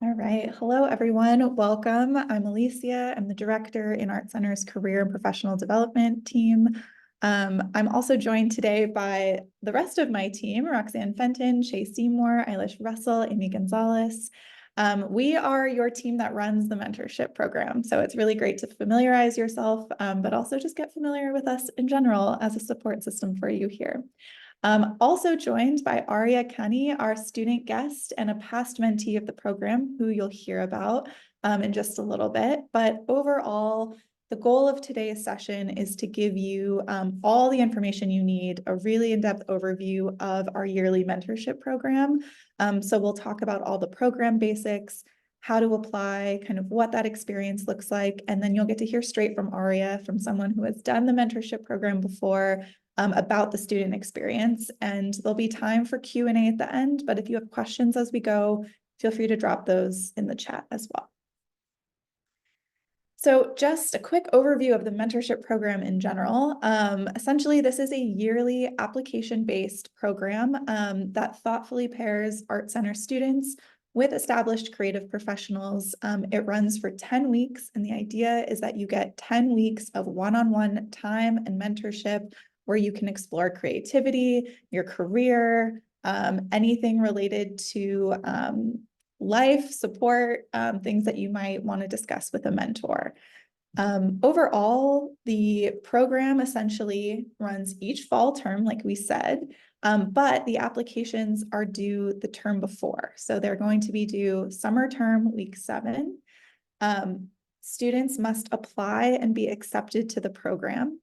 All right. Hello, everyone. Welcome. I'm Alicia. I'm the director in Art Center's Career and Professional Development team. I'm also joined today by the rest of my team, Roxanne Fenton, Shay Seymour, Eilish Russell, Amy Gonzalez. We are your team that runs the mentorship program. So it's really great to familiarize yourself, but also just get familiar with us in general as a support system for you here. Also joined by Arya Kenny, our student guest and a past mentee of the program, who you'll hear about in just a little bit. But overall, the goal of today's session is to give you all the information you need, a really in-depth overview of our yearly mentorship program. So we'll talk about all the program basics, how to apply, kind of what that experience looks like, and then you'll get to hear straight from Arya, from someone who has done the mentorship program before, about the student experience. And there'll be time for Q&A at the end, but if you have questions as we go, feel free to drop those in the chat as well. So just a quick overview of the mentorship program in general. Essentially, this is a yearly application-based program that thoughtfully pairs Art Center students with established creative professionals. It runs for 10 weeks, and the idea is that you get 10 weeks of one-on-one time and mentorship where you can explore creativity, your career, anything related to life support, things that you might want to discuss with a mentor. Overall, the program essentially runs each fall term, like we said, but the applications are due the term before. So they're going to be due summer term, week 7. Students must apply and be accepted to the program.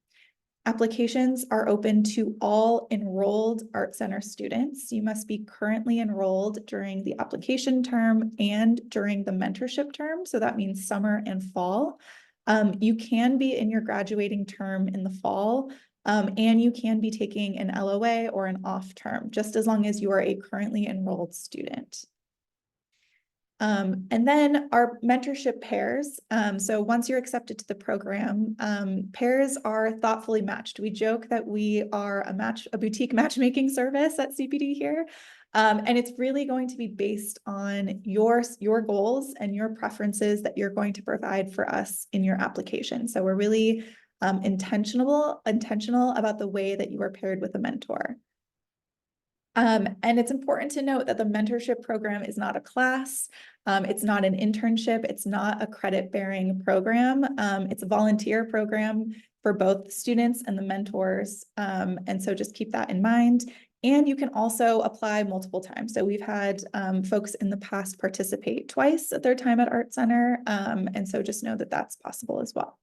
Applications are open to all enrolled Art Center students. You must be currently enrolled during the application term and during the mentorship term. So that means summer and fall. You can be in your graduating term in the fall, and you can be taking an LOA or an off term, just as long as you are a currently enrolled student. And then our mentorship pairs. So once you're accepted to the program, pairs are thoughtfully matched. We joke that we are a boutique matchmaking service at CPD here. And it's really going to be based on your goals and your preferences that you're going to provide for us in your application. So we're really intentional about the way that you are paired with a mentor. And it's important to note that the mentorship program is not a class. It's not an internship. It's not a credit-bearing program. It's a volunteer program for both the students and the mentors. And so just keep that in mind. And you can also apply multiple times. So we've had folks in the past participate twice at their time at Art Center. And so just know that that's possible as well.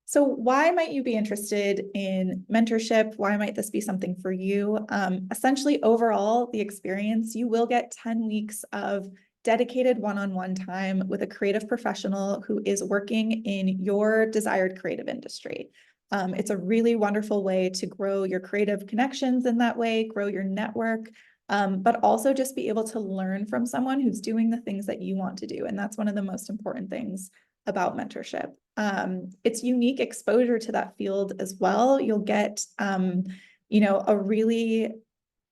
So why might you be interested in mentorship? Why might this be something for you? Essentially, overall, the experience, you will get 10 weeks of dedicated one-on-one time with a creative professional who is working in your desired creative industry. It's a really wonderful way to grow your creative connections in that way, grow your network, but also just be able to learn from someone who's doing the things that you want to do. And that's one of the most important things about mentorship. It's unique exposure to that field as well. You'll get, a really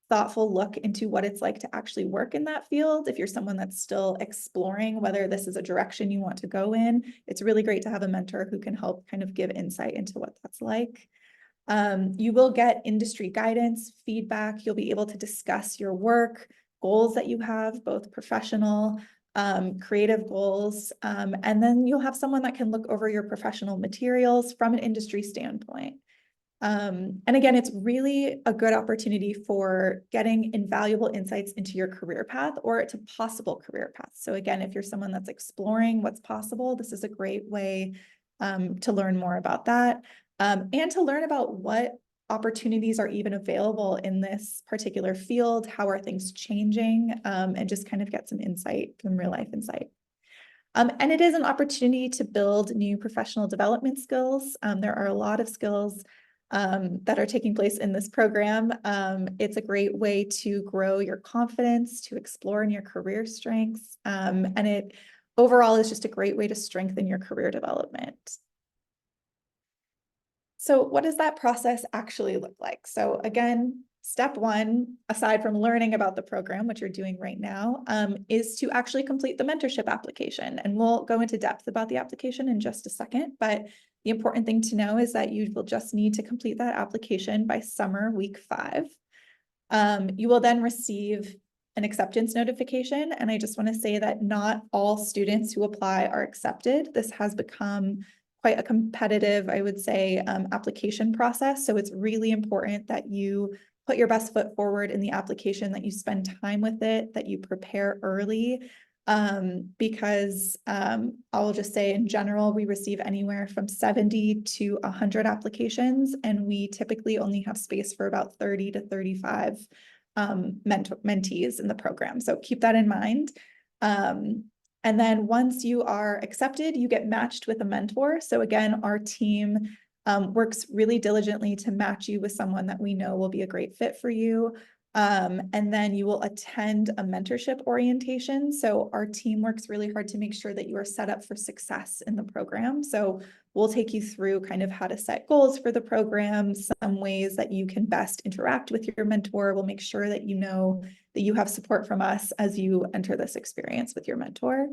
thoughtful look into what it's like to actually work in that field. If you're someone that's still exploring whether this is a direction you want to go in, it's really great to have a mentor who can help kind of give insight into what that's like. You will get industry guidance, feedback. You'll be able to discuss your work, goals that you have, both professional, creative goals, and then you'll have someone that can look over your professional materials from an industry standpoint. And again, it's really a good opportunity for getting invaluable insights into your career path or to possible career paths. So again, if you're someone that's exploring what's possible, this is a great way to learn more about that, and to learn about what opportunities are even available in this particular field, how are things changing, and just kind of get some insight from real life insight. And it is an opportunity to build new professional development skills. There are a lot of skills that are taking place in this program. It's a great way to grow your confidence, to explore in your career strengths, and it overall is just a great way to strengthen your career development. So what does that process actually look like? So again, step one, aside from learning about the program, which you're doing right now, is to actually complete the mentorship application. And we'll go into depth about the application in just a second, but the important thing to know is that you will just need to complete that application by summer week 5. You will then receive an acceptance notification. And I just want to say that not all students who apply are accepted. This has become quite a competitive, I would say, application process. So it's really important that you put your best foot forward in the application, that you spend time with it, that you prepare early. Because I'll just say in general, we receive anywhere from 70 to 100 applications, and we typically only have space for about 30 to 35 mentees in the program. So keep that in mind. And then once you are accepted, you get matched with a mentor. So again, our team works really diligently to match you with someone that we know will be a great fit for you. And then you will attend a mentorship orientation. So our team works really hard to make sure that you are set up for success in the program. So we'll take you through kind of how to set goals for the program, some ways that you can best interact with your mentor. We'll make sure that you know that you have support from us as you enter this experience with your mentor.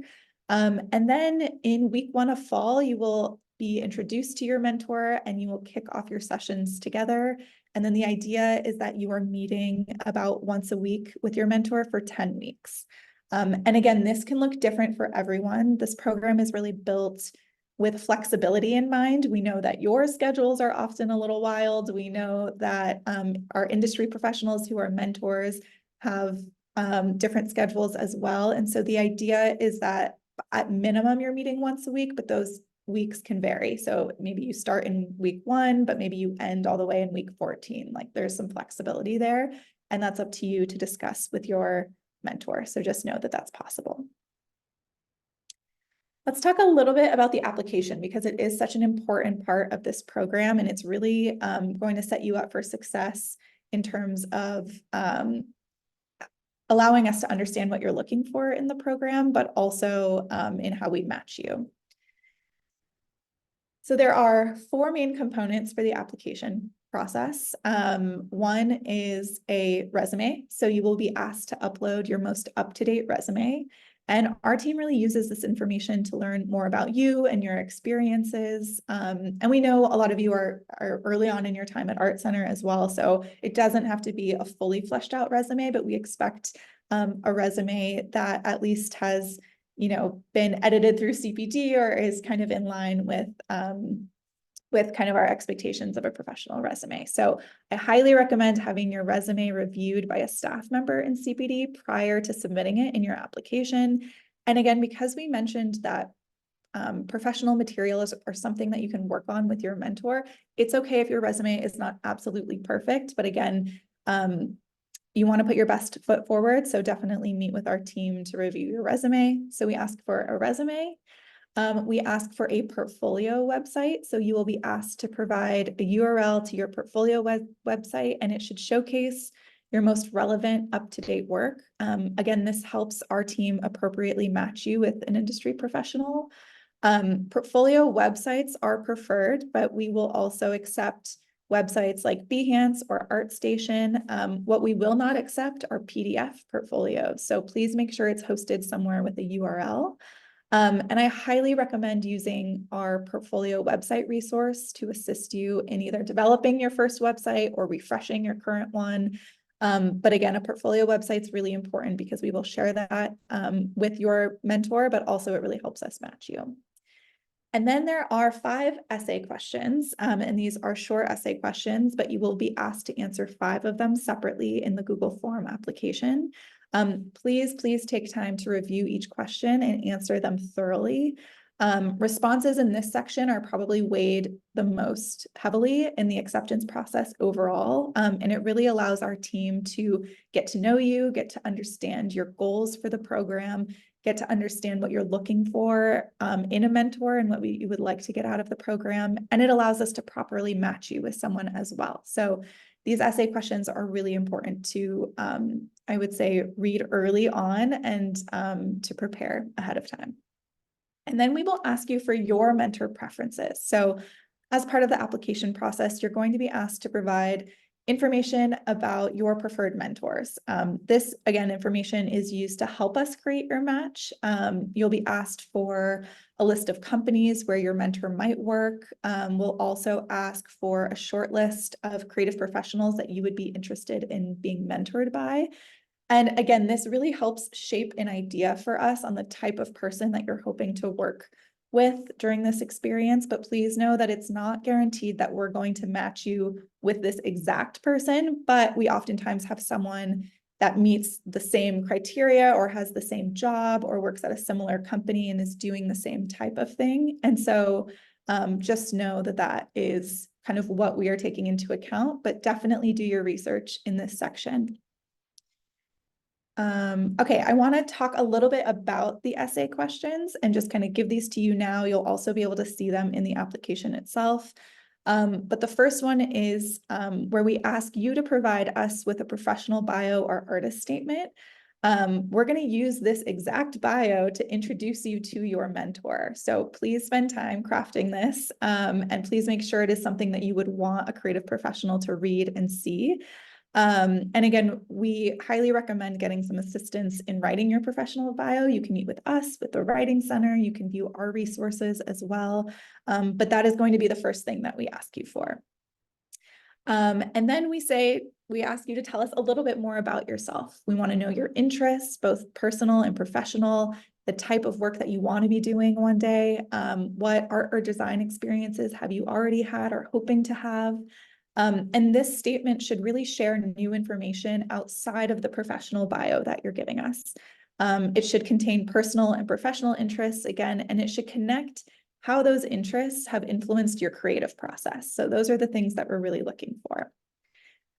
And then in week 1 of fall, you will be introduced to your mentor and you will kick off your sessions together. And then the idea is that you are meeting about once a week with your mentor for 10 weeks. And again, this can look different for everyone. This program is really built with flexibility in mind. We know that your schedules are often a little wild. We know that our industry professionals who are mentors have different schedules as well. And so the idea is that at minimum, you're meeting once a week, but those weeks can vary. So maybe you start in week 1, but maybe you end all the way in week 14. Like there's some flexibility there, and that's up to you to discuss with your mentor. So just know that that's possible. Let's talk a little bit about the application, because it is such an important part of this program, and it's really going to set you up for success in terms of allowing us to understand what you're looking for in the program, but also in how we match you. So there are 4 main components for the application process. One is a resume. So you will be asked to upload your most up-to-date resume. And our team really uses this information to learn more about you and your experiences. And we know a lot of you are early on in your time at Art Center as well. So it doesn't have to be a fully fleshed out resume, but we expect a resume that at least has been edited through CPD or is kind of in line with kind of our expectations of a professional resume. So I highly recommend having your resume reviewed by a staff member in CPD prior to submitting it in your application. And again, because we mentioned that professional materials are something that you can work on with your mentor, it's okay if your resume is not absolutely perfect, but again, you want to put your best foot forward. So definitely meet with our team to review your resume. So we ask for a resume. We ask for a portfolio website. So you will be asked to provide a URL to your portfolio website, and it should showcase your most relevant up-to-date work. Again, this helps our team appropriately match you with an industry professional. Portfolio websites are preferred, but we will also accept websites like Behance or ArtStation. What we will not accept are PDF portfolios. So please make sure it's hosted somewhere with a URL. And I highly recommend using our portfolio website resource to assist you in either developing your first website or refreshing your current one. But again, a portfolio website is really important because we will share that with your mentor, but also it really helps us match you. And then there are 5 essay questions, and these are short essay questions, but you will be asked to answer 5 of them separately in the Google Form application. Please take time to review each question and answer them thoroughly. Responses in this section are probably weighed the most heavily in the acceptance process overall, and it really allows our team to get to know you, get to understand your goals for the program, get to understand what you're looking for in a mentor and what you would like to get out of the program. And it allows us to properly match you with someone as well. So these essay questions are really important to, I would say, read early on and to prepare ahead of time. And then we will ask you for your mentor preferences. So as part of the application process, you're going to be asked to provide information about your preferred mentors. This, again, information is used to help us create your match. You'll be asked for a list of companies where your mentor might work. We'll also ask for a short list of creative professionals that you would be interested in being mentored by. And again, this really helps shape an idea for us on the type of person that you're hoping to work with during this experience, but please know that it's not guaranteed that we're going to match you with this exact person, but we oftentimes have someone that meets the same criteria or has the same job or works at a similar company and is doing the same type of thing. And so just know that that is kind of what we are taking into account, but definitely do your research in this section. Okay, I want to talk a little bit about the essay questions and just kind of give these to you now. You'll also be able to see them in the application itself. But the first one is where we ask you to provide us with a professional bio or artist statement. We're going to use this exact bio to introduce you to your mentor. So please spend time crafting this, and please make sure it is something that you would want a creative professional to read and see. And again, we highly recommend getting some assistance in writing your professional bio. You can meet with us, with the Writing Center. You can view our resources as well. But that is going to be the first thing that we ask you for. And then we ask you to tell us a little bit more about yourself. We want to know your interests, both personal and professional, the type of work that you want to be doing one day, what art or design experiences have you already had or hoping to have. And this statement should really share new information outside of the professional bio that you're giving us. It should contain personal and professional interests again, and it should connect how those interests have influenced your creative process. So those are the things that we're really looking for.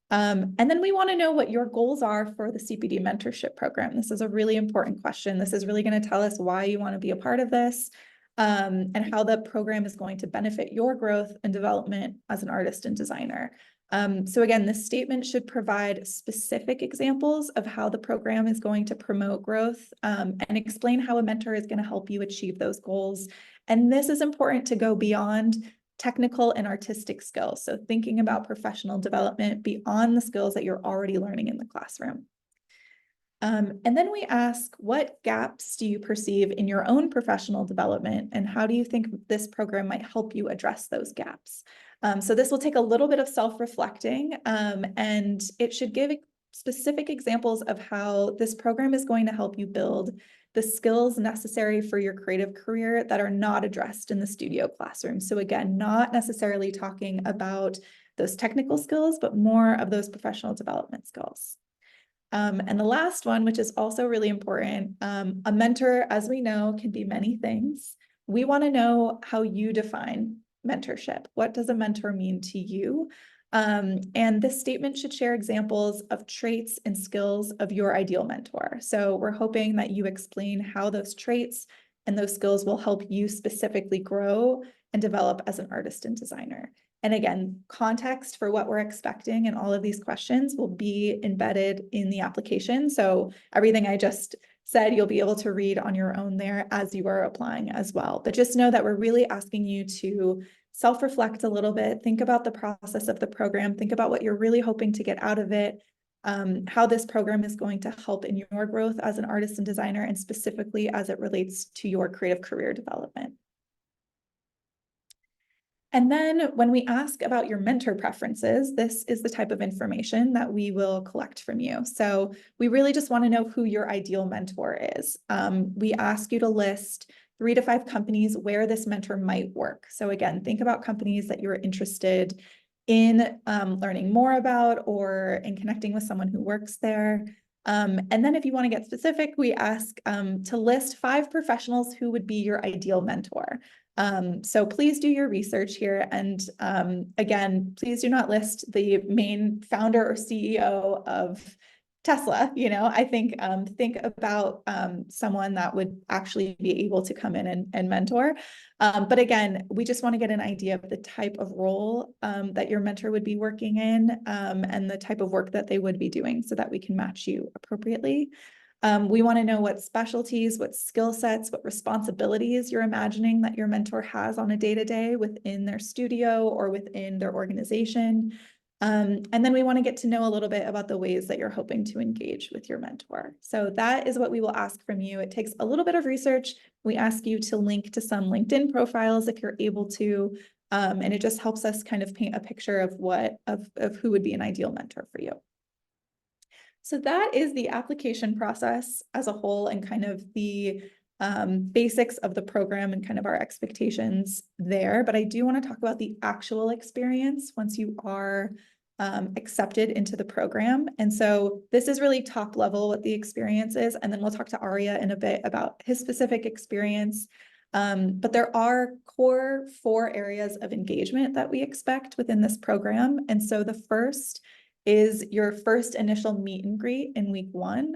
And then we want to know what your goals are for the CPD Mentorship Program. This is a really important question. This is really going to tell us why you want to be a part of this. And how the program is going to benefit your growth and development as an artist and designer. So again, this statement should provide specific examples of how the program is going to promote growth, and explain how a mentor is going to help you achieve those goals. And this is important to go beyond technical and artistic skills. So thinking about professional development beyond the skills that you're already learning in the classroom. And then we ask, what gaps do you perceive in your own professional development, and how do you think this program might help you address those gaps? So this will take a little bit of self-reflecting, and it should give specific examples of how this program is going to help you build the skills necessary for your creative career that are not addressed in the studio classroom. So again, not necessarily talking about those technical skills, but more of those professional development skills. And the last one, which is also really important, a mentor, as we know, can be many things. We want to know how you define mentorship. What does a mentor mean to you? And this statement should share examples of traits and skills of your ideal mentor. So we're hoping that you explain how those traits and those skills will help you specifically grow and develop as an artist and designer. And again, context for what we're expecting and all of these questions will be embedded in the application. So everything I just said, you'll be able to read on your own there as you are applying as well. But just know that we're really asking you to self-reflect a little bit, think about the process of the program, think about what you're really hoping to get out of it, how this program is going to help in your growth as an artist and designer, and specifically as it relates to your creative career development. And then when we ask about your mentor preferences, this is the type of information that we will collect from you. So we really just want to know who your ideal mentor is. We ask you to list 3 to 5 companies where this mentor might work. So again, think about companies that you're interested in learning more about or in connecting with someone who works there. And then if you want to get specific, we ask to list 5 professionals who would be your ideal mentor. So please do your research here. And again, please do not list the main founder or CEO of Tesla. I think about someone that would actually be able to come in and mentor. But again, we just want to get an idea of the type of role that your mentor would be working in, and the type of work that they would be doing so that we can match you appropriately. We want to know what specialties, what skill sets, what responsibilities you're imagining that your mentor has on a day-to-day within their studio or within their organization. And then we want to get to know a little bit about the ways that you're hoping to engage with your mentor. So that is what we will ask from you. It takes a little bit of research. We ask you to link to some LinkedIn profiles if you're able to, and it just helps us kind of paint a picture of of who would be an ideal mentor for you. So that is the application process as a whole and kind of the basics of the program and kind of our expectations there. But I do want to talk about the actual experience once you are accepted into the program. And so this is really top level what the experience is. And then we'll talk to Arya in a bit about his specific experience. But there are core 4 areas of engagement that we expect within this program. And so the first is your first initial meet and greet in week 1.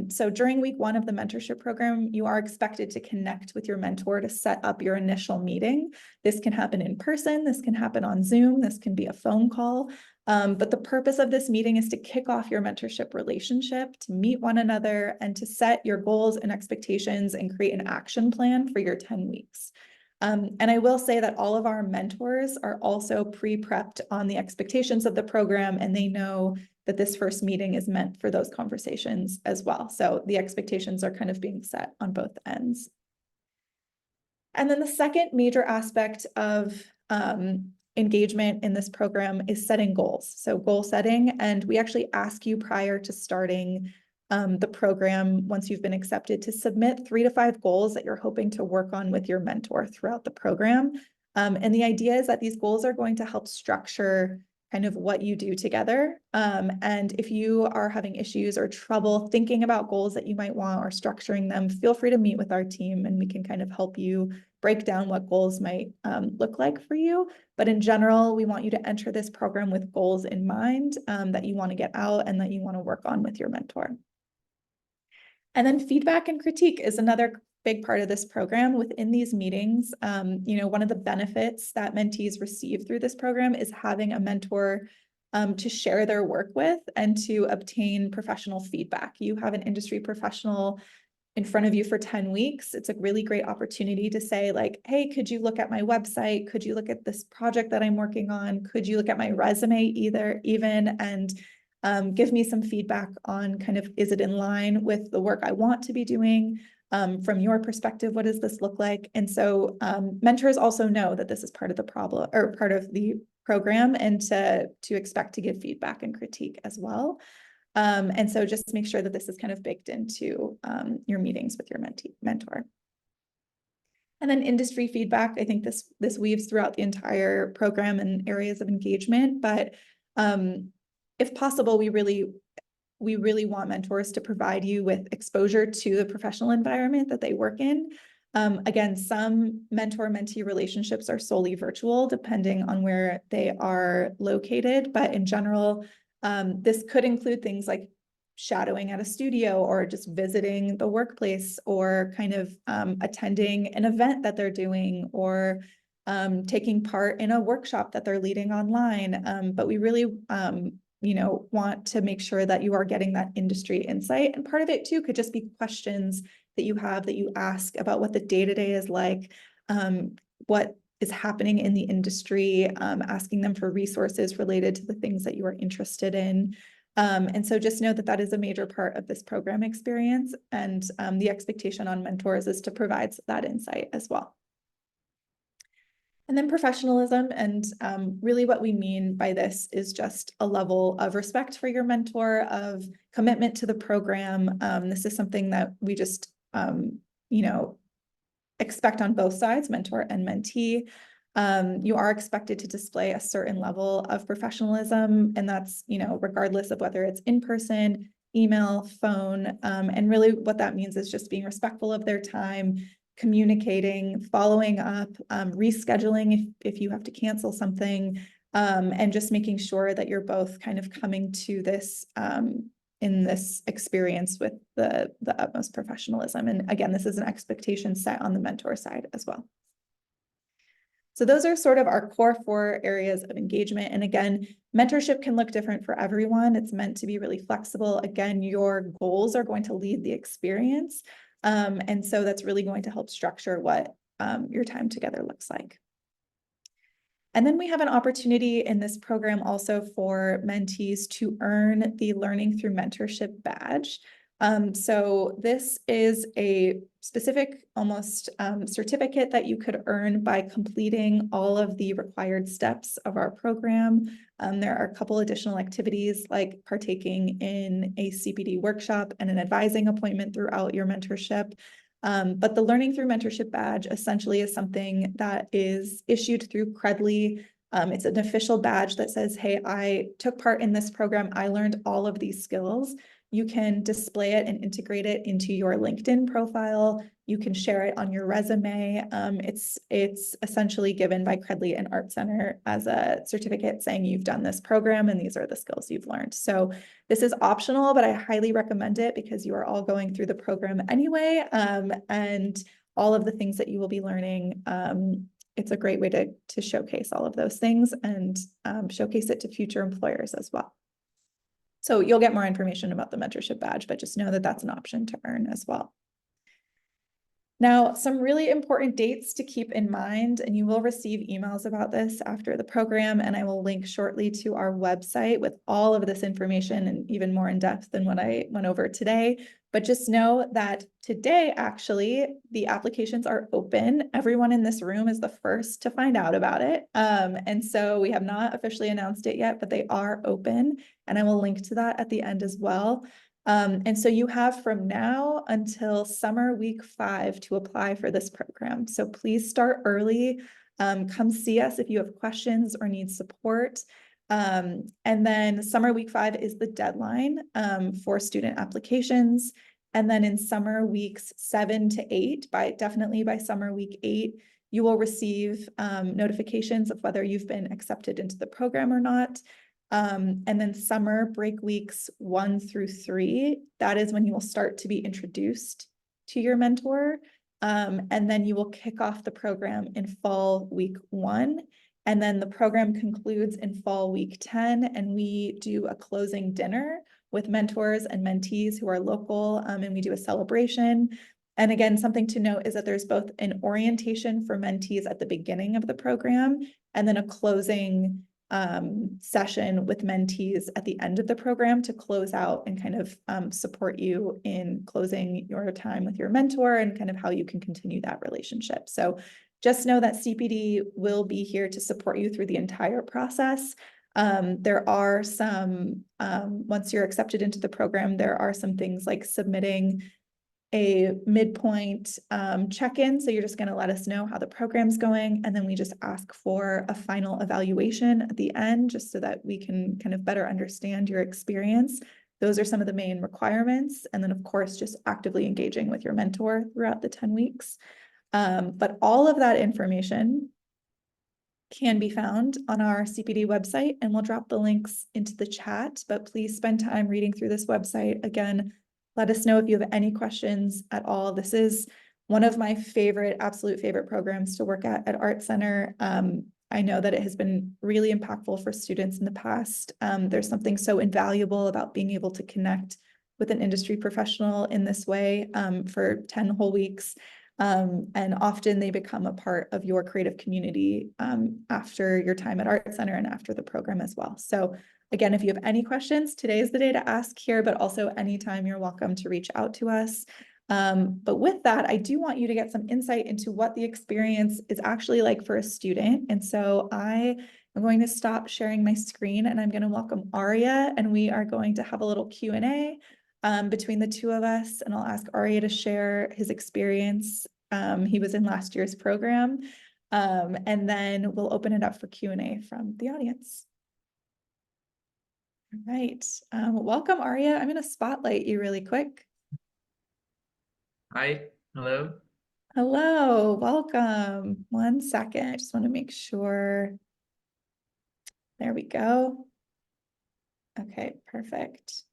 So during week 1 of the mentorship program, you are expected to connect with your mentor to set up your initial meeting. This can happen in person, this can happen on Zoom, this can be a phone call. But the purpose of this meeting is to kick off your mentorship relationship, to meet one another, and to set your goals and expectations and create an action plan for your 10 weeks. And I will say that all of our mentors are also pre-prepped on the expectations of the program, and they know that this first meeting is meant for those conversations as well. So the expectations are kind of being set on both ends. And then the second major aspect of engagement in this program is setting goals. So goal setting, and we actually ask you prior to starting the program, once you've been accepted, to submit 3 to 5 goals that you're hoping to work on with your mentor throughout the program. And the idea is that these goals are going to help structure kind of what you do together. And if you are having issues or trouble thinking about goals that you might want or structuring them, feel free to meet with our team and we can kind of help you break down what goals might look like for you. But in general, we want you to enter this program with goals in mind that you want to get out and that you want to work on with your mentor. And then feedback and critique is another big part of this program. Within these meetings, one of the benefits that mentees receive through this program is having a mentor to share their work with and to obtain professional feedback. You have an industry professional in front of you for 10 weeks. It's a really great opportunity to say like, hey, could you look at my website? Could you look at this project that I'm working on? Could you look at my resume even and give me some feedback on kind of, is it in line with the work I want to be doing? From your perspective, what does this look like? And so mentors also know that this is part of the problem or part of the program and to expect to give feedback and critique as well. And so just make sure that this is kind of baked into your meetings with your mentor. And then industry feedback, I think this weaves throughout the entire program and areas of engagement, but if possible, we really want mentors to provide you with exposure to the professional environment that they work in. Again, some mentor-mentee relationships are solely virtual, depending on where they are located. But in general, this could include things like shadowing at a studio or just visiting the workplace or kind of attending an event that they're doing or taking part in a workshop that they're leading online. But we really want to make sure that you are getting that industry insight. And part of it too could just be questions that you have that you ask about what the day-to-day is like, what is happening in the industry, asking them for resources related to the things that you are interested in. And so just know that that is a major part of this program experience. And the expectation on mentors is to provide that insight as well. And then professionalism, and really what we mean by this is just a level of respect for your mentor, of commitment to the program. This is something that we just, expect on both sides, mentor and mentee. You are expected to display a certain level of professionalism, and that's, regardless of whether it's in person, email, phone, and really what that means is just being respectful of their time, communicating, following up, rescheduling if you have to cancel something, and just making sure that you're both kind of coming to this in this experience with the utmost professionalism. And again, this is an expectation set on the mentor side as well. So those are sort of our core 4 areas of engagement. And again, mentorship can look different for everyone. It's meant to be really flexible. Again, your goals are going to lead the experience. And so that's really going to help structure what your time together looks like. And then we have an opportunity in this program also for mentees to earn the Learning Through Mentorship badge. So this is a specific almost certificate that you could earn by completing all of the required steps of our program. There are a couple additional activities like partaking in a CPD workshop and an advising appointment throughout your mentorship. But the Learning Through Mentorship badge essentially is something that is issued through Credly. It's an official badge that says, hey, I took part in this program. I learned all of these skills. You can display it and integrate it into your LinkedIn profile. You can share it on your resume. It's essentially given by Credly and Art Center as a certificate saying you've done this program and these are the skills you've learned. So this is optional, but I highly recommend it because you are all going through the program anyway. And all of the things that you will be learning, it's a great way to showcase all of those things and showcase it to future employers as well. So you'll get more information about the mentorship badge, but just know that that's an option to earn as well. Now, some really important dates to keep in mind, and you will receive emails about this after the program, and I will link shortly to our website with all of this information and even more in depth than what I went over today. But just know that today, actually, the applications are open. Everyone in this room is the first to find out about it. And so we have not officially announced it yet, but they are open, and I will link to that at the end as well. And so you have from now until summer week 5 to apply for this program. So please start early. Come see us if you have questions or need support. And then summer week 5 is the deadline for student applications. And then in summer weeks 7 to 8, definitely by summer week 8, you will receive notifications of whether you've been accepted into the program or not. And then summer break weeks 1 through 3, that is when you will start to be introduced to your mentor. And then you will kick off the program in fall week 1. And then the program concludes in fall week 10, and we do a closing dinner with mentors and mentees who are local, and we do a celebration. And again, something to note is that there's both an orientation for mentees at the beginning of the program and then a closing session with mentees at the end of the program to close out and kind of support you in closing your time with your mentor and kind of how you can continue that relationship. So just know that CPD will be here to support you through the entire process. There are some, once you're accepted into the program, there are some things like submitting a midpoint check-in. So you're just going to let us know how the program's going. And then we just ask for a final evaluation at the end, just so that we can kind of better understand your experience. Those are some of the main requirements. And then of course, just actively engaging with your mentor throughout the 10 weeks. But all of that information can be found on our CPD website, and we'll drop the links into the chat, but please spend time reading through this website. Again, let us know if you have any questions at all. This is one of my absolute favorite programs to work at Art Center. I know that it has been really impactful for students in the past. There's something so invaluable about being able to connect with an industry professional in this way for 10 whole weeks. And often they become a part of your creative community after your time at Art Center and after the program as well. So again, if you have any questions, today is the day to ask here, but also anytime you're welcome to reach out to us. But with that, I do want you to get some insight into what the experience is actually like for a student. And so I am going to stop sharing my screen and I'm going to welcome Arya, and we are going to have a little Q&A between the two of us. And I'll ask Arya to share his experience. He was in last year's program. And then we'll open it up for Q&A from the audience. All right. Welcome, Arya. I'm going to spotlight you really quick. Hi, hello. Hello, welcome. 1 second. I just want to make sure. There we go. Okay, perfect.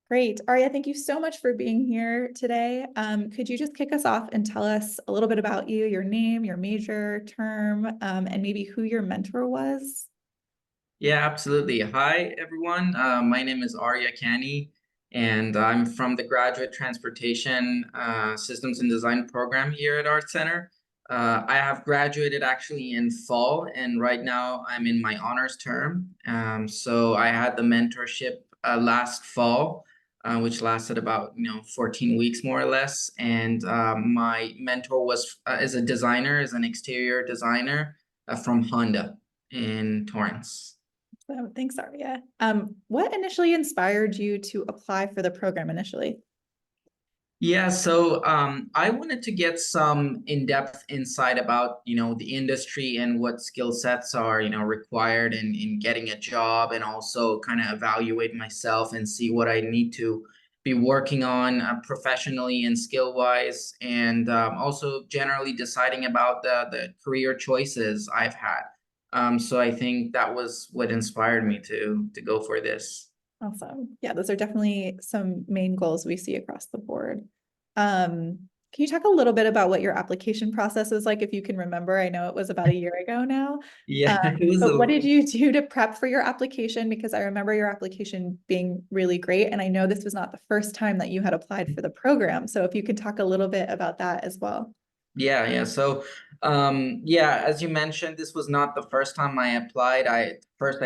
Great. Arya, thank you so much for being here today. Could you just kick us off and tell us a little bit about you, your name, your major, term, and maybe who your mentor was? Yeah, absolutely. Hi, everyone. My name is Arya Kani, and I'm from the Graduate Transportation Systems and Design program here at Art Center. I have graduated actually in fall, and right now I'm in my honors term. So I had the mentorship last fall, which lasted about 14 weeks more or less. And my mentor was is a designer, is an exterior designer from Honda in Torrance. So thanks, Arya. What initially inspired you to apply for the program initially? Yeah, so I wanted to get some in-depth insight about, the industry and what skill sets are, required in getting a job, and also kind of evaluate myself and see what I need to be working on professionally and skill-wise, and also generally deciding about the career choices I've had. So I think that was what inspired me to go for this. Awesome. Yeah, those are definitely some main goals we see across the board. Can you talk a little bit about what your application process was like, if you can remember? I know it was about a year ago now. Yeah, it was But what a did you do to prep for your application? Because I remember your application being really great, and I know this was not the first time that you had applied for the program. So if you could talk a little bit about that as well. Yeah. So, yeah, as you mentioned, this was not the first time I applied. I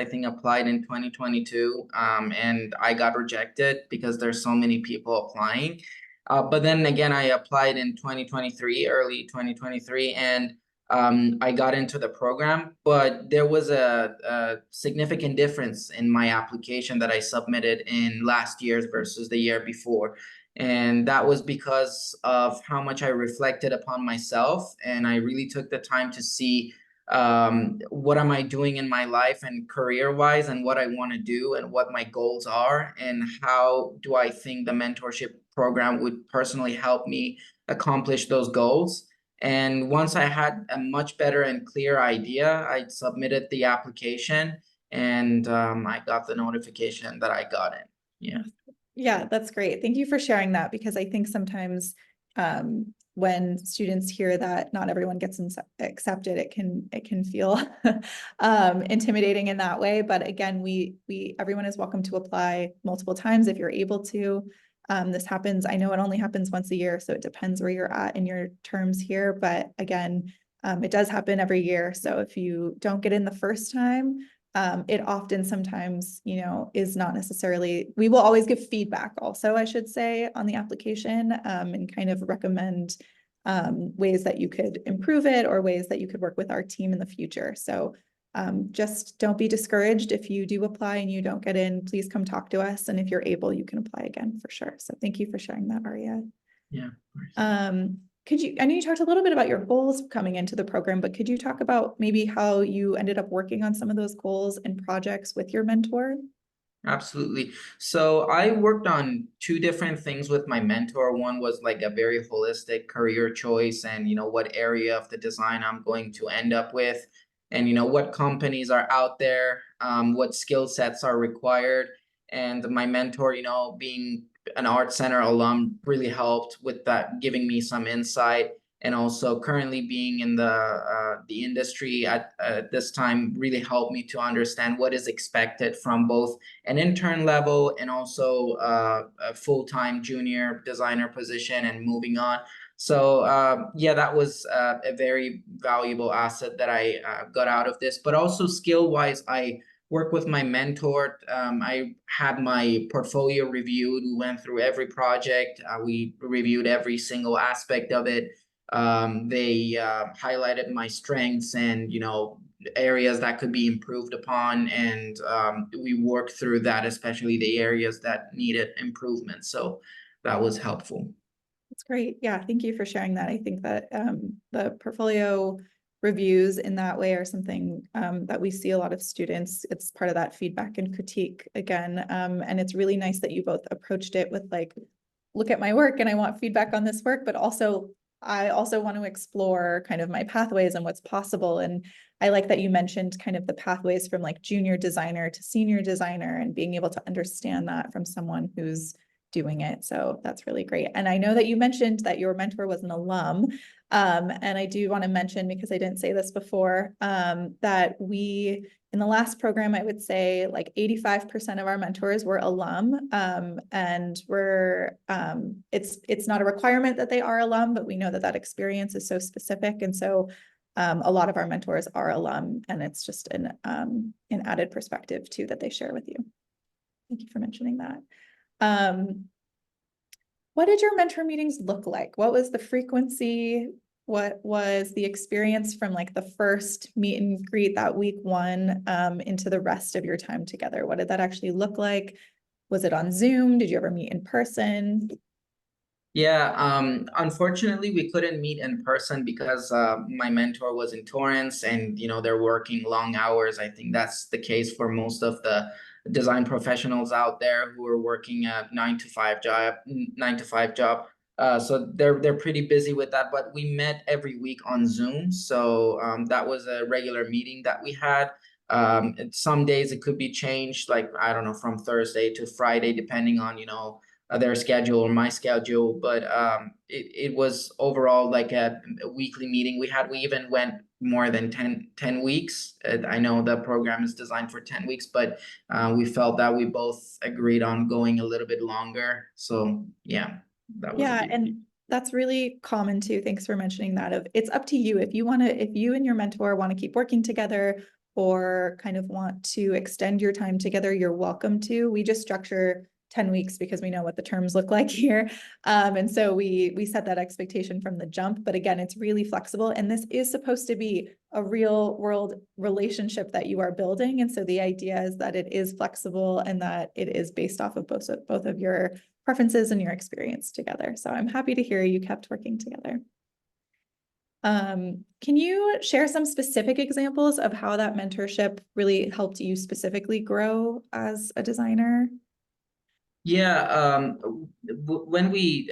think applied in 2022, and I got rejected because there's so many people applying. But then again, I applied in 2023, early 2023, and I got into the program. But there was a significant difference in my application that I submitted in last year's versus the year before. And that was because of how much I reflected upon myself. And I really took the time to see what am I doing in my life and career wise, and what I want to do and what my goals are, and how do I think the mentorship program would personally help me accomplish those goals. And once I had a much better and clear idea, I submitted the application, and I got the notification that I got it. Yeah. Yeah, that's great. Thank you for sharing that, because I think sometimes when students hear that not everyone gets accepted, it can feel intimidating in that way. But again, everyone is welcome to apply multiple times if you're able to. This happens, I know it only happens once a year, so it depends where you're at in your terms here. But again, it does happen every year. So if you don't get in the first time, it often sometimes, is not necessarily, we will always give feedback also, I should say, on the application, and kind of recommend ways that you could improve it, or ways that you could work with our team in the future. So just don't be discouraged if you do apply and you don't get in. Please come talk to us. And if you're able, you can apply again for sure. So thank you for sharing that, Arya. Yeah, of course. I know you talked a little bit about your goals coming into the program, but could you talk about maybe how you ended up working on some of those goals and projects with your mentor? Absolutely. So I worked on two different things with my mentor. One was like a very holistic career choice, and what area of the design I'm going to end up with, and what companies are out there, what skill sets are required. And my mentor, being an art center alum, really helped with that, giving me some insight. And also currently being in the industry at this time really helped me to understand what is expected from both an intern level and also a full-time junior designer position and moving on. So yeah, that was a very valuable asset that I got out of this. But also skill-wise, I work with my mentor. I had my portfolio reviewed. We went through every project. We reviewed every single aspect of it. They highlighted my strengths and areas that could be improved upon, and we worked through that, especially the areas that needed improvement. So that was helpful. That's great. Yeah, thank you for sharing that. I think that the portfolio reviews in that way are something that we see a lot of students. It's part of that feedback and critique again. And it's really nice that you both approached it with like, look at my work and I want feedback on this work, but also I also want to explore kind of my pathways and what's possible. And I like that you mentioned kind of the pathways from like junior designer to senior designer, and being able to understand that from someone who's doing it. So that's really great. And I know that you mentioned that your mentor was an alum. And I do want to mention, because I didn't say this before, that we, in the last program, I would say like 85% of our mentors were alum. And it's not a requirement that they are alum, but we know that that experience is so specific. And so a lot of our mentors are alum, and it's just an added perspective too that they share with you. Thank you for mentioning that. What did your mentor meetings look like? What was the frequency? What was the experience from like the first meet and greet that week one into the rest of your time together? What did that actually look like? Was it on Zoom? Did you ever meet in person? Yeah, unfortunately, we couldn't meet in person because my mentor was in Torrance, and they're working long hours. I think that's the case for most of the design professionals out there who are working a 9 to 5 job. So they're pretty busy with that. But we met every week on Zoom, so that was a regular meeting that we had. Some days it could be changed, like I don't know, from Thursday to Friday, depending on their schedule or my schedule, but it was overall like a weekly meeting. We even went more than 10 weeks. I know the program is designed for 10 weeks, but we felt that we both agreed on going a little bit longer. So yeah, that was a Yeah, big deal. and that's really common too. Thanks for mentioning that. It's up to you if you and your mentor want to keep working together or kind of want to extend your time together, you're welcome to. We just structure 10 weeks because we know what the terms look like here. And so we set that expectation from the jump. But again, it's really flexible. And this is supposed to be a real world relationship that you are building. And so the idea is that it is flexible and that it is based off of both of your preferences and your experience together. So I'm happy to hear you kept working together. Can you share some specific examples of how that mentorship really helped you specifically grow as a designer? Yeah, when we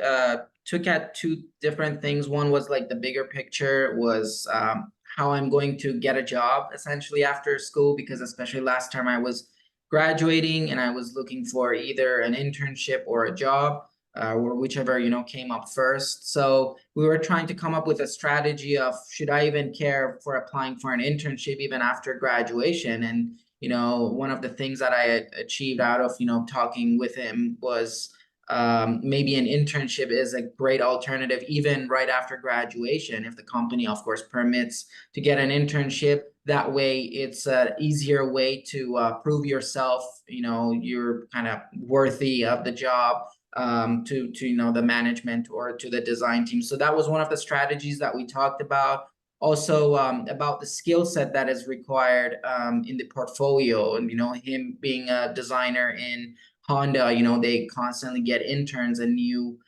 took at two different things, one was like the bigger picture was how I'm going to get a job essentially after school, because especially last term I was graduating and I was looking for either an internship or a job, or whichever came up first. So we were trying to come up with a strategy of, should I even care for applying for an internship even after graduation? And one of the things that I had achieved out of, talking with him was maybe an internship is a great alternative, even right after graduation, if the company, of course, permits to get an internship. That way, it's an easier way to prove yourself, you're kind of worthy of the job to the management or to the design team. So that was one of the strategies that we talked about. Also about the skill set that is required in the portfolio, and him being a designer in Honda, they constantly get interns and new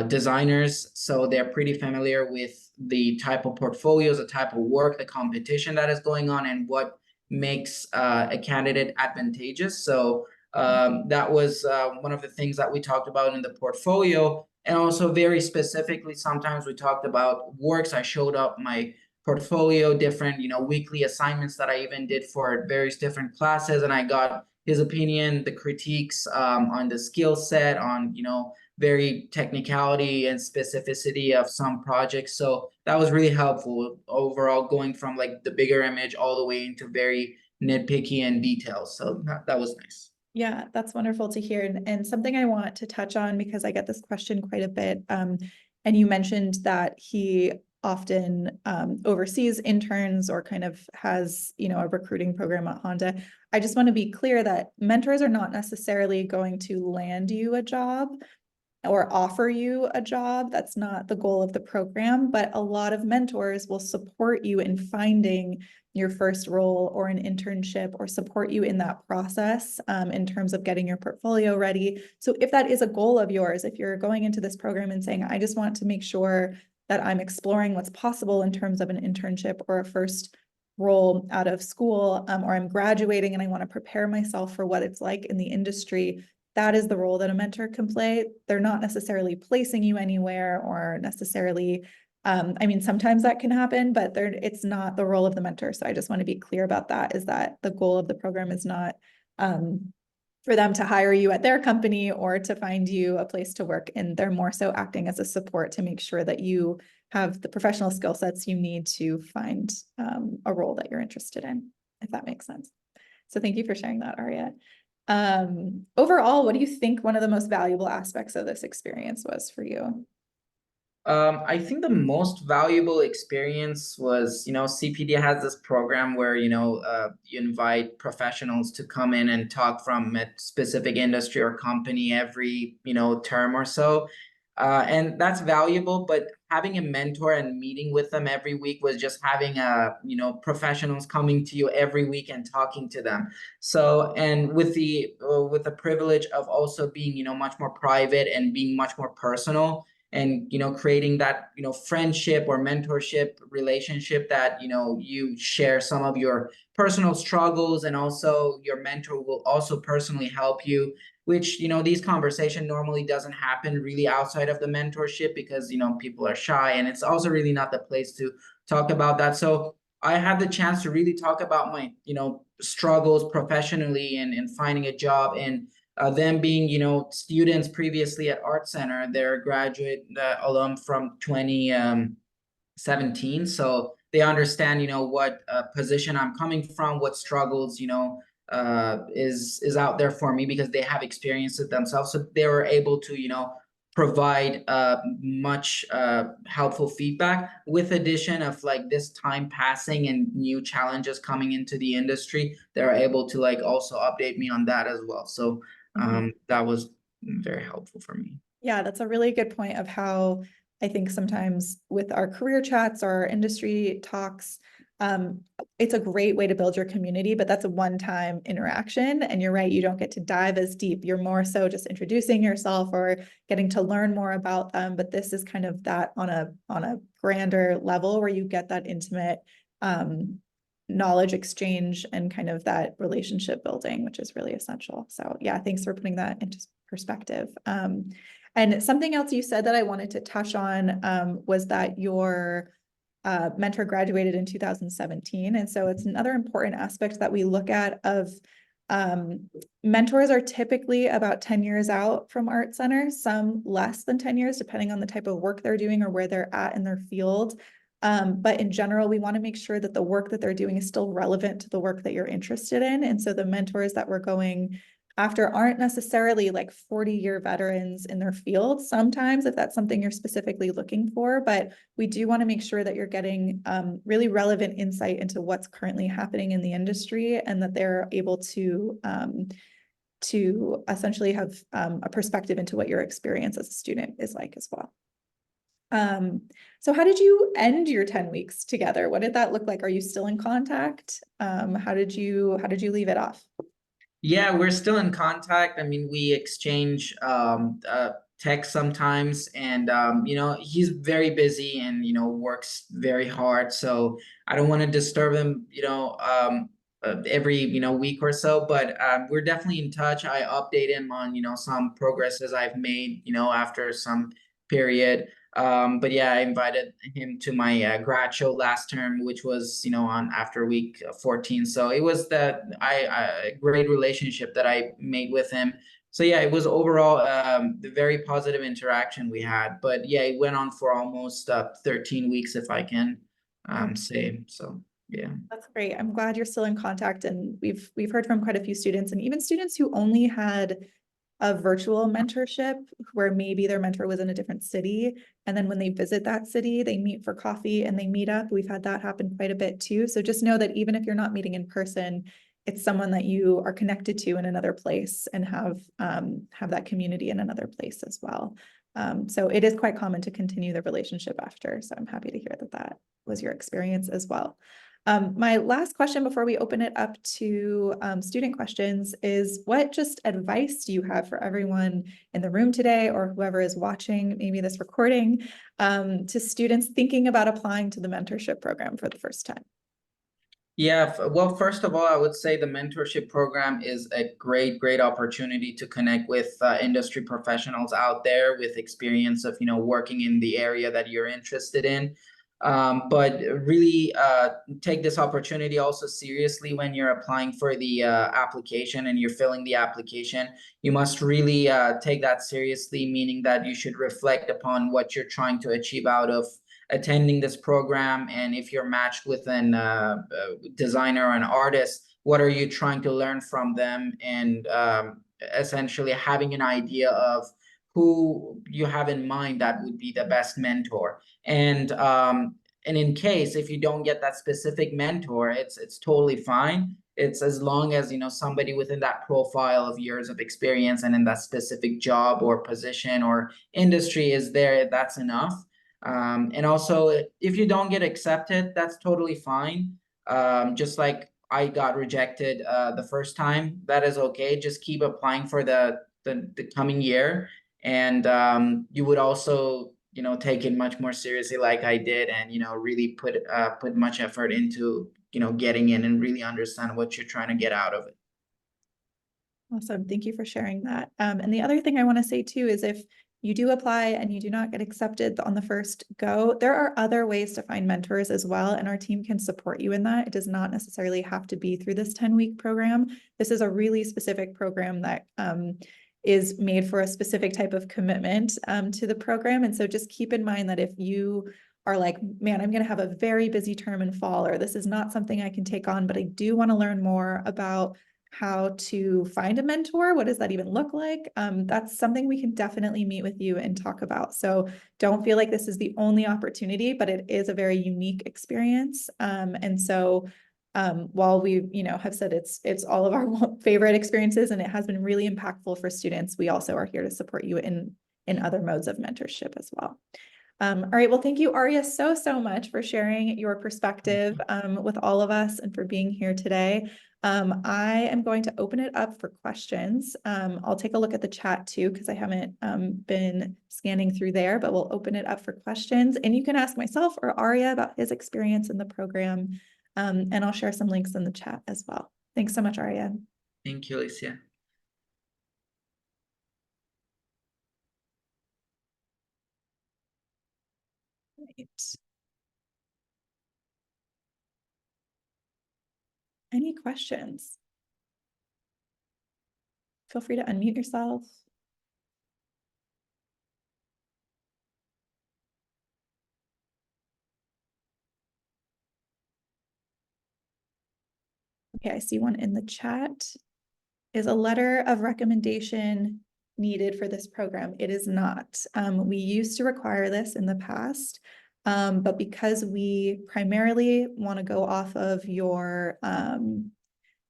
designers, so they're pretty familiar with the type of portfolios, the type of work, the competition that is going on, and what makes a candidate advantageous. So that was one of the things that we talked about in the portfolio. And also very specifically, sometimes we talked about works. I showed up my portfolio, different, weekly assignments that I even did for various different classes. And I got his opinion, the critiques on the skill set, on, very technicality and specificity of some projects. So that was really helpful overall, going from like the bigger image all the way into very nitpicky and details. So that was nice. Yeah, that's wonderful to hear. And something I want to touch on, because I get this question quite a bit. And you mentioned that he often oversees interns or kind of has, a recruiting program at Honda. I just want to be clear that mentors are not necessarily going to land you a job or offer you a job. That's not the goal of the program, but a lot of mentors will support you in finding your first role or an internship, or support you in that process in terms of getting your portfolio ready. So if that is a goal of yours, if you're going into this program and saying, I just want to make sure that I'm exploring what's possible in terms of an internship or a first role out of school, or I'm graduating and I want to prepare myself for what it's like in the industry, that is the role that a mentor can play. They're not necessarily placing you anywhere or necessarily, sometimes that can happen, but it's not the role of the mentor. So I just want to be clear about that, is that the goal of the program is not for them to hire you at their company or to find you a place to work. And they're more so acting as a support to make sure that you have the professional skill sets you need to find a role that you're interested in, if that makes sense. So thank you for sharing that, Aria. Overall, what do you think one of the most valuable aspects of this experience was for you? I think the most valuable experience was, CPD has this program where, you invite professionals to come in and talk from a specific industry or company every, term or so. And that's valuable, but having a mentor and meeting with them every week was just having professionals coming to you every week and talking to them. So, and with the privilege of also being, much more private and being much more personal, and creating that friendship or mentorship relationship that you share some of your personal struggles, and also your mentor will also personally help you, which these conversation normally doesn't happen really outside of the mentorship, because people are shy, and it's also really not the place to talk about that. So I had the chance to really talk about my struggles professionally, and finding a job, and them being, students previously at Art Center. They're graduate alum from 2017. So they understand, what position I'm coming from, what struggles, is out there for me, because they have experienced it themselves. So they were able to, provide much helpful feedback, with addition of like this time passing and new challenges coming into the industry. They're able to like also update me on that as well. So that was very helpful for me. Yeah, that's a really good point of how I think sometimes with our career chats or our industry talks, it's a great way to build your community, but that's a one-time interaction. And you're right, you don't get to dive as deep. You're more so just introducing yourself or getting to learn more about them. But this is kind of that on a grander level, where you get that intimate knowledge exchange and kind of that relationship building, which is really essential. So yeah, thanks for putting that into perspective. And something else you said that I wanted to touch on was that your mentor graduated in 2017. And so it's another important aspect that we look at of mentors are typically about 10 years out from Art Center, some less than 10 years, depending on the type of work they're doing or where they're at in their field. But in general, we want to make sure that the work that they're doing is still relevant to the work that you're interested in. And so the mentors that we're going after aren't necessarily like 40-year veterans in their field sometimes, if that's something you're specifically looking for. But we do want to make sure that you're getting really relevant insight into what's currently happening in the industry, and that they're able to essentially have a perspective into what your experience as a student is like as well. So how did you end your 10 weeks together? What did that look like? Are you still in contact? How did you leave it off? Yeah, we're still in contact. I mean, we exchange text sometimes, and he's very busy and works very hard. So I don't want to disturb him, every week or so. But we're definitely in touch. I update him on some progresses I've made after some period. But yeah, I invited him to my grad show last term, which was on after week 14. So it was a great relationship that I made with him. So yeah, it was overall the very positive interaction we had. But yeah, it went on for almost 13 weeks, if I can say. So yeah. That's great. I'm glad you're still in contact, and we've heard from quite a few students, and even students who only had a virtual mentorship where maybe their mentor was in a different city, and then when they visit that city, they meet for coffee and they meet up. We've had that happen quite a bit too. So just know that even if you're not meeting in person, it's someone that you are connected to in another place, and have that community in another place as well. So it is quite common to continue the relationship after. So I'm happy to hear that that was your experience as well. My last question before we open it up to student questions is, what just advice do you have for everyone in the room today, or whoever is watching maybe this recording, to students thinking about applying to the mentorship program for the first time? Yeah, well, first of all, I would say the mentorship program is a great opportunity to connect with industry professionals out there with experience of, working in the area that you're interested in. But really take this opportunity also seriously when you're applying for the application and you're filling the application. You must really take that seriously, meaning that you should reflect upon what you're trying to achieve out of attending this program. And if you're matched with an designer or an artist, what are you trying to learn from them? And essentially having an idea of who you have in mind that would be the best mentor. And in case if you don't get that specific mentor, it's totally fine. It's as long as somebody within that profile of years of experience and in that specific job or position or industry is there, that's enough. And also, if you don't get accepted, that's totally fine. Just like I got rejected the first time, that is okay. Just keep applying for the coming year, and you would also take it much more seriously like I did, and really put much effort into getting in and really understand what you're trying to get out of it. Awesome. Thank you for sharing that. And the other thing I want to say too is if you do apply and you do not get accepted on the first go, there are other ways to find mentors as well, and our team can support you in that. It does not necessarily have to be through this 10-week program. This is a really specific program that is made for a specific type of commitment to the program. And so just keep in mind that if you are like, man, I'm going to have a very busy term in fall, or this is not something I can take on, but I do want to learn more about how to find a mentor. What does that even look like? That's something we can definitely meet with you and talk about. So don't feel like this is the only opportunity, but it is a very unique experience. And so while we, have said it's all of our favorite experiences and it has been really impactful for students, we also are here to support you in other modes of mentorship as well. All right. Well, thank you, Arya, so much for sharing your perspective with all of us and for being here today. I am going to open it up for questions. I'll take a look at the chat too, because I haven't been scanning through there, but we'll open it up for questions. And you can ask myself or Arya about his experience in the program. And I'll share some links in the chat as well. Thanks so much, Arya. Thank you, Alicia. Right. Any questions? Feel free to unmute yourself. Okay, I see one in the chat. Is a letter of recommendation needed for this program? It is not. We used to require this in the past, but because we primarily want to go off of your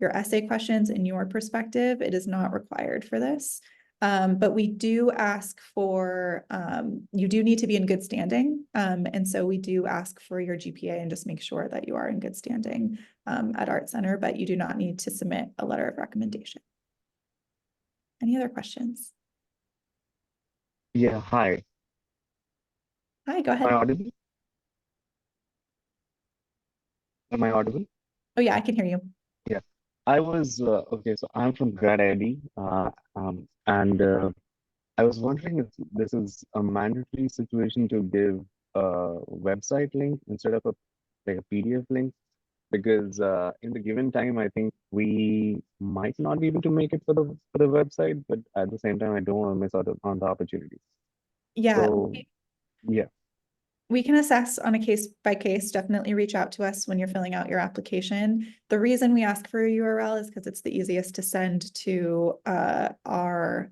essay questions and your perspective, it is not required for this. But we do ask for, you do need to be in good standing. And so we do ask for your GPA and just make sure that you are in good standing at Art Center, but you do not need to submit a letter of recommendation. Any other questions? Yeah, hi. Hi, go Am I ahead. audible? Am I audible? Oh yeah, I can hear you. Yeah. Okay, so I'm from Grad ID, and I was wondering if this is a mandatory situation to give a website link instead of a PDF link, because in the given time, I think we might not be able to make it for the website, but at the same time, I don't want to miss out on the opportunities. Yeah, So yeah. we can assess on a case by case. Definitely reach out to us when you're filling out your application. The reason we ask for a URL is because it's the easiest to send to our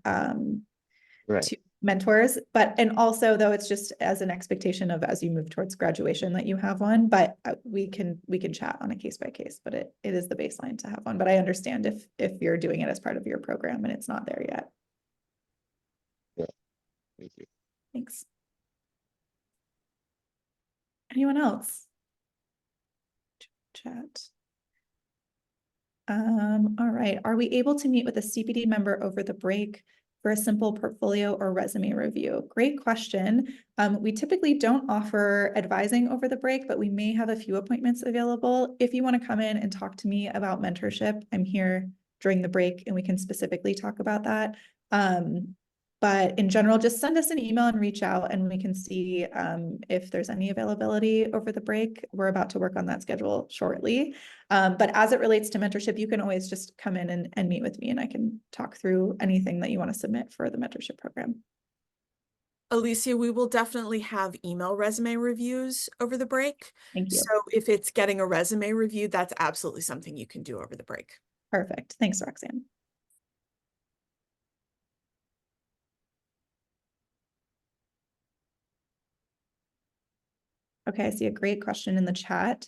Right. to mentors, and also though it's just as an expectation of as you move towards graduation that you have one, but we can chat on a case by case, but it is the baseline to have one. But I understand if you're doing it as part of your program and it's not there yet. Yeah. Thank you. Thanks. Anyone else? Chat. All right. Are we able to meet with a CPD member over the break for a simple portfolio or resume review? Great question. We typically don't offer advising over the break, but we may have a few appointments available. If you want to come in and talk to me about mentorship, I'm here during the break and we can specifically talk about that. But in general, just send us an email and reach out and we can see if there's any availability over the break. We're about to work on that schedule shortly. But as it relates to mentorship, you can always just come in and meet with me and I can talk through anything that you want to submit for the mentorship program. Alicia, we will definitely have email resume reviews over the break. Thank you. So if it's getting a resume review, that's absolutely something you can do over the break. Perfect. Thanks, Roxanne. Okay, I see a great question in the chat.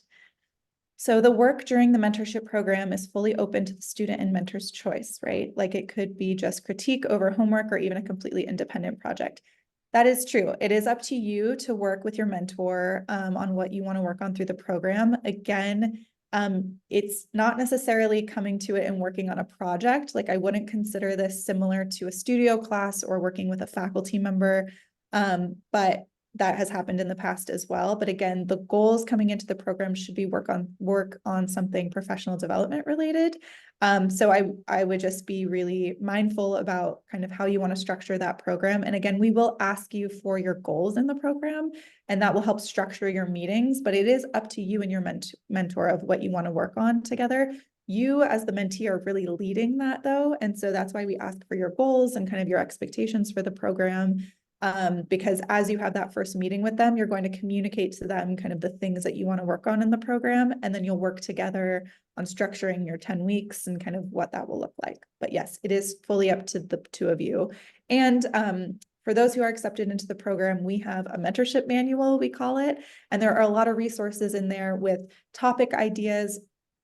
So the work during the mentorship program is fully open to the student and mentor's choice, right? Like it could be just critique over homework or even a completely independent project. That is true. It is up to you to work with your mentor on what you want to work on through the program. Again, it's not necessarily coming to it and working on a project. Like I wouldn't consider this similar to a studio class or working with a faculty member, but that has happened in the past as well. But again, the goals coming into the program should be work on something professional development related. So I would just be really mindful about kind of how you want to structure that program. And again, we will ask you for your goals in the program, and that will help structure your meetings, but it is up to you and your mentor of what you want to work on together. You as the mentee are really leading that though. And so that's why we ask for your goals and kind of your expectations for the program. Because as you have that first meeting with them, you're going to communicate to them kind of the things that you want to work on in the program, and then you'll work together on structuring your 10 weeks and kind of what that will look like. But yes, it is fully up to the two of you. And for those who are accepted into the program, we have a mentorship manual, we call it, and there are a lot of resources in there with topic ideas,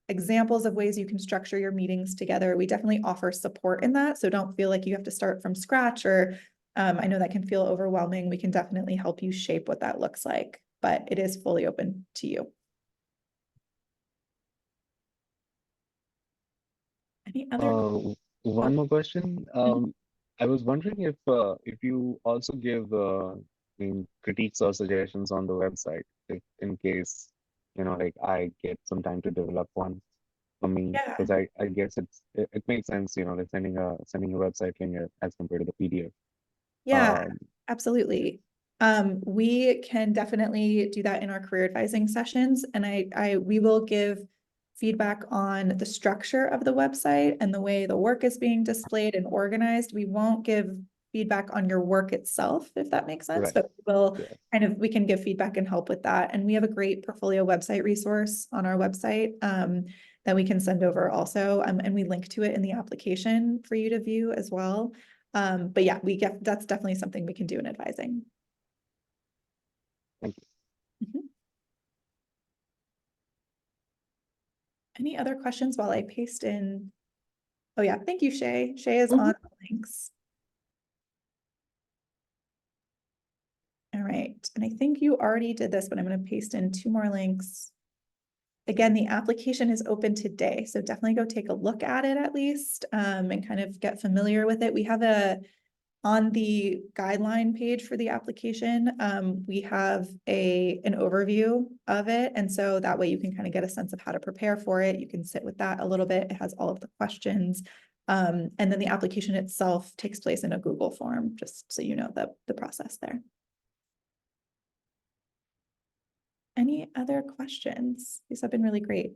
examples of ways you can structure your meetings together. We definitely offer support in that, so don't feel like you have to start from scratch or I know that can feel overwhelming. We can definitely help you shape what that looks like, but it is fully open to you. Any other? One more question. I was wondering if you also give critiques or suggestions on the website, if in case like I get some time to develop one for me, Yeah, because I guess it makes sense, like sending a website link as compared to the PDF. yeah, Um, absolutely. We can definitely do that in our career advising sessions, and we will give feedback on the structure of the website and the way the work is being displayed and organized. We won't give feedback on your work itself, if that makes sense, right. but we'll Yeah. we can give feedback and help with that. And we have a great portfolio website resource on our website that we can send over also. And we link to it in the application for you to view as well. But yeah, that's definitely something we can do in advising. Thank you. Mhm. Any other questions while I paste in? Oh yeah, thank you, Shay. Shay is on the links. All right, and I think you already did this, but I'm going to paste in 2 more links. Again, the application is open today, so definitely go take a look at it at least and kind of get familiar with it. We have on the guideline page for the application, we have an overview of it. And so that way you can kind of get a sense of how to prepare for it. You can sit with that a little bit. It has all of the questions. And then the application itself takes place in a Google form, just so you know the process there. Any other questions? These have been really great.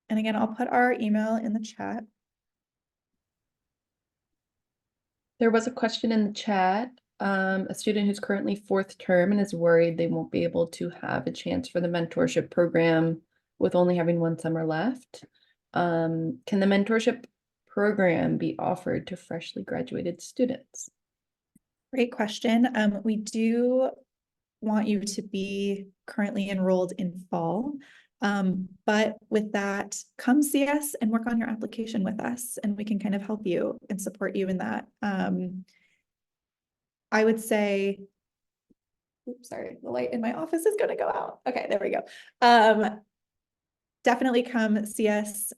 And again, I'll put our email in the chat. There was a question in the chat. A student who's currently 4th term and is worried they won't be able to have a chance for the mentorship program with only having 1 summer left. Can the mentorship program be offered to freshly graduated students? Great question. We do want you to be currently enrolled in fall. But with that, come see us and work on your application with us, and we can kind of help you and support you in that. I would say, oops, sorry, the light in my office is going to go out. Okay, there we go. Definitely come see us.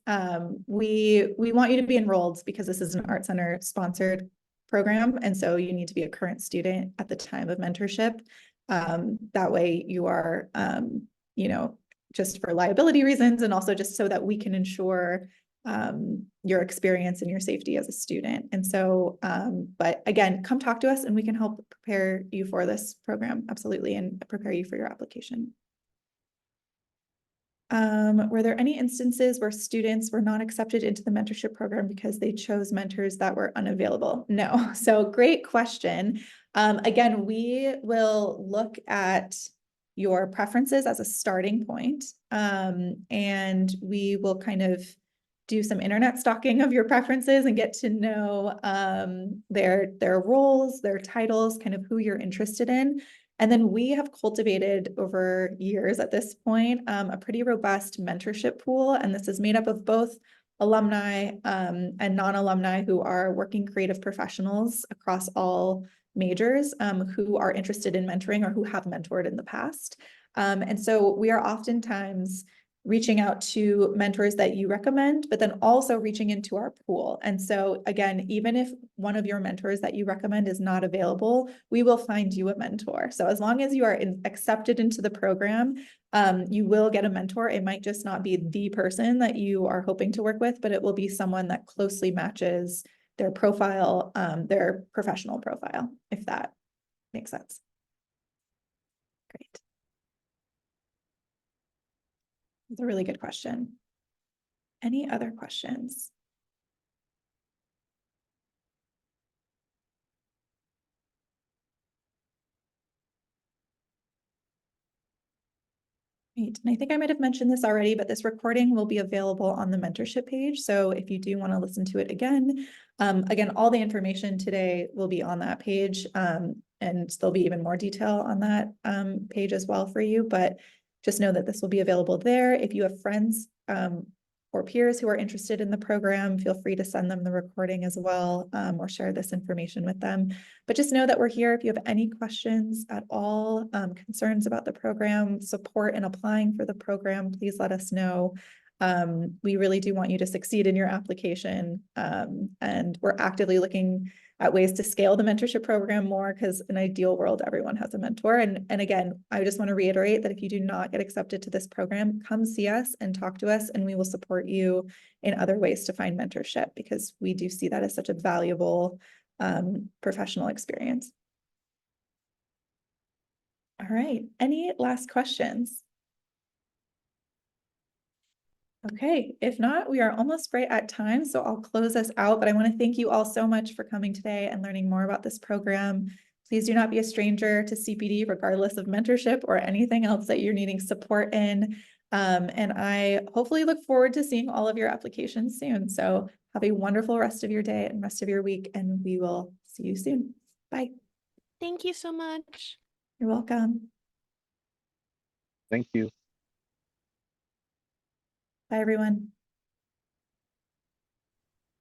We want you to be enrolled because this is an Art Center sponsored program. And so you need to be a current student at the time of mentorship. That way you are, just for liability reasons, and also just so that we can ensure your experience and your safety as a student. And so, but again, come talk to us and we can help prepare you for this program, absolutely, and prepare you for your application. Were there any instances where students were not accepted into the mentorship program because they chose mentors that were unavailable? No. So great question. Again, we will look at your preferences as a starting point, and we will kind of do some internet stalking of your preferences and get to know their roles, their titles, kind of who you're interested in. And then we have cultivated over years at this point a pretty robust mentorship pool. And this is made up of both alumni and non-alumni who are working creative professionals across all majors who are interested in mentoring or who have mentored in the past. And so we are oftentimes reaching out to mentors that you recommend, but then also reaching into our pool. And so again, even if one of your mentors that you recommend is not available, we will find you a mentor. So as long as you are accepted into the program, you will get a mentor. It might just not be the person that you are hoping to work with, but it will be someone that closely matches their profile, their professional profile, if that makes sense. Great. That's a really good question. Any other questions? Great. And I think I might have mentioned this already, but this recording will be available on the mentorship page. So if you do want to listen to it again, all the information today will be on that page, and there'll be even more detail on that page as well for you. But just know that this will be available there. If you have friends or peers who are interested in the program, feel free to send them the recording as well, or share this information with them. But just know that we're here if you have any questions at all, concerns about the program, support in applying for the program, please let us know. We really do want you to succeed in your application, and we're actively looking at ways to scale the mentorship program more, because in an ideal world, everyone has a mentor. And again, I just want to reiterate that if you do not get accepted to this program, come see us and talk to us, and we will support you in other ways to find mentorship, because we do see that as such a valuable professional experience. All right, any last questions? Okay, if not, we are almost right at time, so I'll close us out, but I want to thank you all so much for coming today and learning more about this program. Please do not be a stranger to CPD, regardless of mentorship or anything else that you're needing support in. And I hopefully look forward to seeing all of your applications soon. So have a wonderful rest of your day and rest of your week, and we will see you soon. Bye. Thank you so much. You're welcome. Thank you. Bye, everyone.